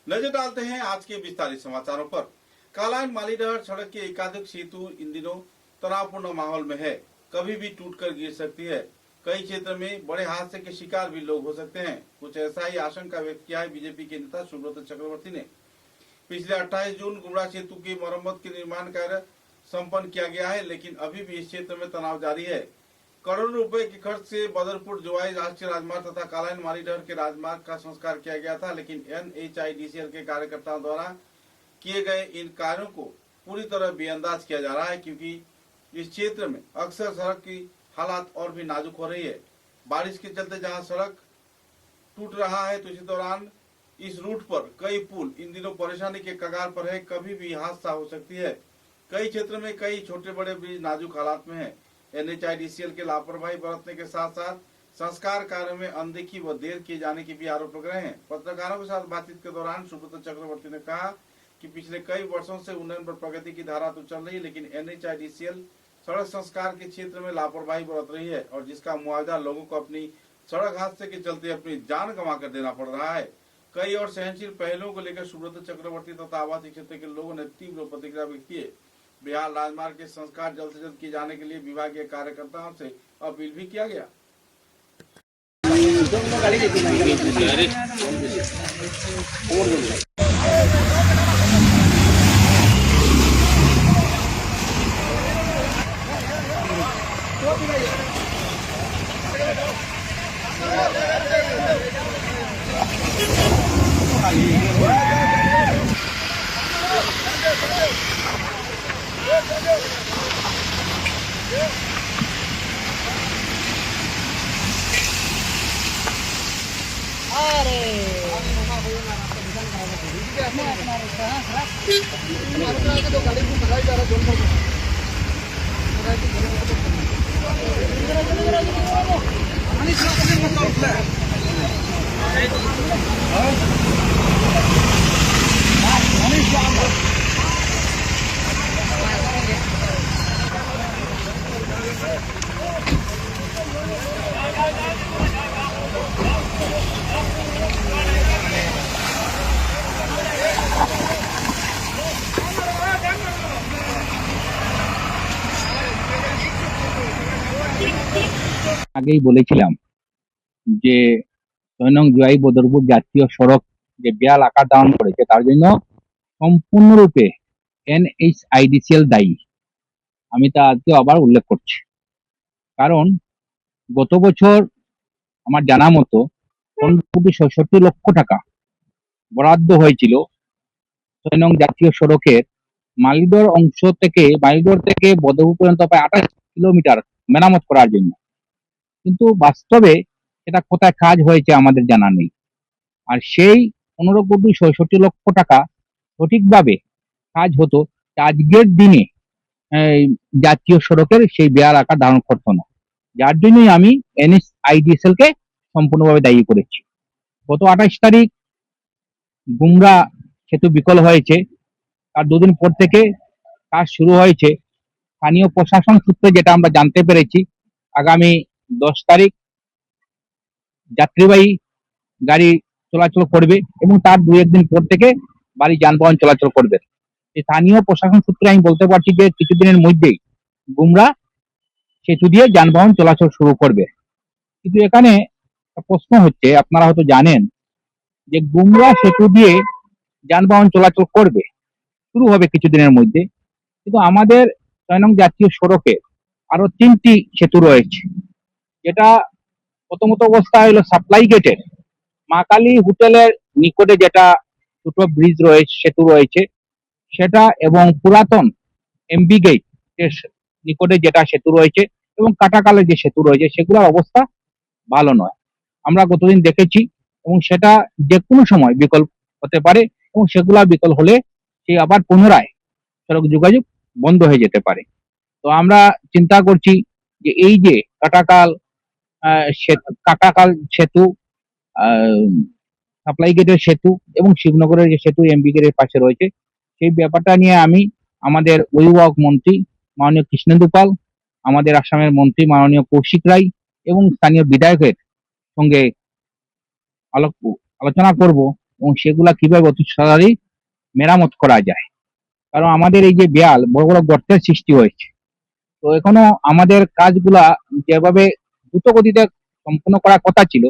नजर डालते हैं आज के विस्तारित समाचारों पर। कालायन मालीडहर सड़क के एकाधिक सेतु इन दिनों तनावपूर्ण माहौल में है, कभी भी टूटकर गिर सकती है। कई क्षेत्र में बड़े हादसे के शिकार भी लोग हो सकते हैं। कुछ ऐसा ही आशंका व्यक्त किया है बीजेपी के नेता सुब्रत चक्रवर्ती ने। पिछले 28 जून गुमरा सेतु की मरम्मत के निर्माण कार्य संपन्न किया गया है, लेकिन अभी भी इस क्षेत्र में तनाव जारी है। करोड़ों रुपए के खर्च से बदरपुर जोवाई राष्ट्रीय राजमार्ग तथा कालायन मालीडहर के राजमार्ग का संस्कार किया गया था, लेकिन NHIDCL के कार्यकर्ताओं द्वारा किए गए इन कार्यों को पूरी तरह बेअंदाज किया जा रहा है, क्योंकि इस क्षेत्र में अक्सर सड़क की हालात और भी नाजुक हो रही है। बारिश के चलते जहां सड़क टूट रहा है, तो इसी दौरान इस रूट पर कई पुल इन दिनों परेशानी के कगार पर है, कभी भी हादसा हो सकती है। कई क्षेत्र में कई छोटे बड़े ब्रिज नाजुक हालात में है। NHIDCL के लापरवाही बरतने के साथ साथ संस्कार कार्य में अनदेखी व देर किए जाने के भी आरोप लग रहे हैं। पत्रकारों के साथ बातचीत के दौरान सुब्रत चक्रवर्ती ने कहा कि पिछले कई वर्षों से उन्नयन पर प्रगति की धारा तो चल रही है, लेकिन NHIDCL सड़क संस्कार के क्षेत्र में लापरवाही बरत रही है, और जिसका मुआवजा लोगों को अपनी सड़क हादसे के चलते अपनी जान गंवा कर देना पड़ रहा है। कई और सहनशील पहलुओं को लेकर सुब्रत चक्रवर्ती तथा आवासीय क्षेत्र के लोगों ने तीव्र प्रतिक्रिया व्यक्त की है। बिहार राजमार्ग के संस्कार जल्द से जल्द किए जाने के लिए विभागीय कार्यकर्ताओं से अपील भी किया गया। আগেই বলেছিলাম যে ৬ নং জুয়াই বদরপুর জাতীয় সড়ক যে বেহাল আকার ধারণ করেছে, তার জন্য সম্পূর্ণরূপে NHIDCL দায়ী। আমি তা আজকে আবার উল্লেখ করছি, কারণ গত বছর আমার জানা মতো ১৫,৬৬ লক্ষ টাকা বরাদ্দ হয়েছিল ৬ নং জাতীয় সড়কের মালিদর থেকে বদরপুর পর্যন্ত প্রায় ২৮ কিলোমিটার মেরামত করার জন্য। কিন্তু বাস্তবে এটা কোথায় কাজ হয়েছে আমাদের জানা নেই। আর সেই ১৫,৬৬ লক্ষ টাকা সঠিকভাবে কাজ হতো, আজকের দিনে জাতীয় সড়কের সেই বেহাল আকার ধারণ করতো না। যার জন্যই আমি NHIDCL কে সম্পূর্ণভাবে দায়ী করেছি। গত ২৮ তারিখ গুমরা সেতু বিকল হয়েছে, তার দুদিন পর থেকে কাজ শুরু হয়েছে। স্থানীয় প্রশাসন সূত্রে যেটা আমরা জানতে পেরেছি, আগামী ১০ তারিখ যাত্রীবাহী গাড়ি চলাচল করবে এবং তার ২-১ দিন পর থেকে ভারী যানবাহন চলাচল করবে। স্থানীয় প্রশাসন সূত্রে আমি বলতে পারছি যে কিছুদিনের মধ্যেই গুমরা সেতু দিয়ে যানবাহন চলাচল শুরু করবে। কিন্তু এখানে প্রশ্ন হচ্ছে, আপনারা হয়তো জানেন যে গুমরা সেতু দিয়ে যানবাহন চলাচল করবে, শুরু হবে কিছুদিনের মধ্যে, কিন্তু আমাদের ৬ নং জাতীয় সড়কে আরো ৩টি সেতু রয়েছে। যেটা প্রথমত অবস্থা হলো সাপ্লাই গেটের মা কালী হোটেলের নিকটে যেটা ছোট ব্রিজ রয়েছে, সেতু রয়েছে সেটা, এবং পুরাতন MB গেট এর নিকটে যেটা সেতু রয়েছে, এবং কাটাকালের যে সেতু রয়েছে, সেগুলোর অবস্থা ভালো নয়। আমরা গতদিন দেখেছি, এবং সেটা যে কোনো সময় বিকল হতে পারে, এবং সেগুলা বিকল হলে সে আবার পুনরায় সড়ক যোগাযোগ বন্ধ হয়ে যেতে পারে। তো আমরা চিন্তা করছি যে এই যে কাটাকাল সেতু, সাপ্লাই গেটের সেতু এবং শিবনগরের যে সেতু MB গেটের পাশে রয়েছে, সেই ব্যাপারটা নিয়ে আমি আমাদের অভিভাবক মন্ত্রী মাননীয় কৃষ্ণেন্দু পাল, আমাদের আসামের মন্ত্রী মাননীয় কৌশিক রায় এবং স্থানীয় বিধায়কের সঙ্গে আলোচনা করব এবং সেগুলা কিভাবে অতি তাড়াতাড়ি মেরামত করা যায়। কারণ আমাদের এই যে দেয়াল বড় বড় গর্তের সৃষ্টি হয়েছে, তো এখনো আমাদের কাজগুলা যেভাবে দ্রুত গতিতে সম্পূর্ণ করার কথা ছিল,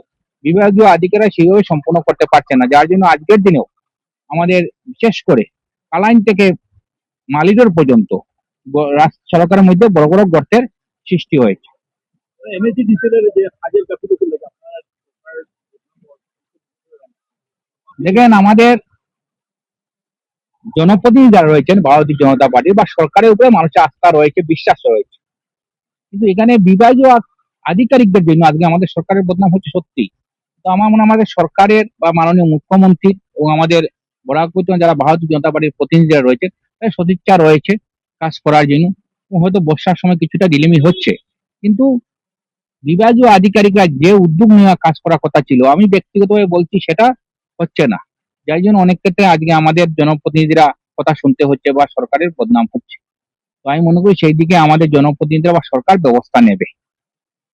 বিভাগীয় আধিকারিকরা সেইভাবে সম্পূর্ণ করতে পারছে না, যার জন্য আজকের দিনেও আমাদের বিশেষ করে কালাইন থেকে মালিডোর পর্যন্ত সড়কের মধ্যে বড় বড় গর্তের সৃষ্টি হয়েছে। দেখেন, আমাদের জনপ্রতিনিধি যারা রয়েছেন ভারতীয় জনতা পার্টি বা সরকারের উপরে মানুষের আস্থা রয়েছে, বিশ্বাস রয়েছে, কিন্তু এখানে বিভাগীয় আধিকারিকদের জন্য আজকে আমাদের সরকারের বদনাম হচ্ছে সত্যি। তো আমার মনে হয় আমাদের সরকারের বা মাননীয় মুখ্যমন্ত্রী এবং আমাদের বরাকপুর যারা ভারতীয় জনতা পার্টির প্রতিনিধিরা রয়েছে, তাদের সদিচ্ছা রয়েছে কাজ করার জন্য। হয়তো বর্ষার সময় কিছুটা ডিলেমি হচ্ছে, কিন্তু বিভাগীয় আধিকারিকরা যে উদ্যোগ নিয়ে কাজ করার কথা ছিল, আমি ব্যক্তিগতভাবে বলছি সেটা হচ্ছে না, যার জন্য অনেক ক্ষেত্রে আজকে আমাদের জনপ্রতিনিধিরা কথা শুনতে হচ্ছে বা সরকারের বদনাম হচ্ছে। তো আমি মনে করি সেই দিকে আমাদের জনপ্রতিনিধিরা বা সরকার ব্যবস্থা নেবে।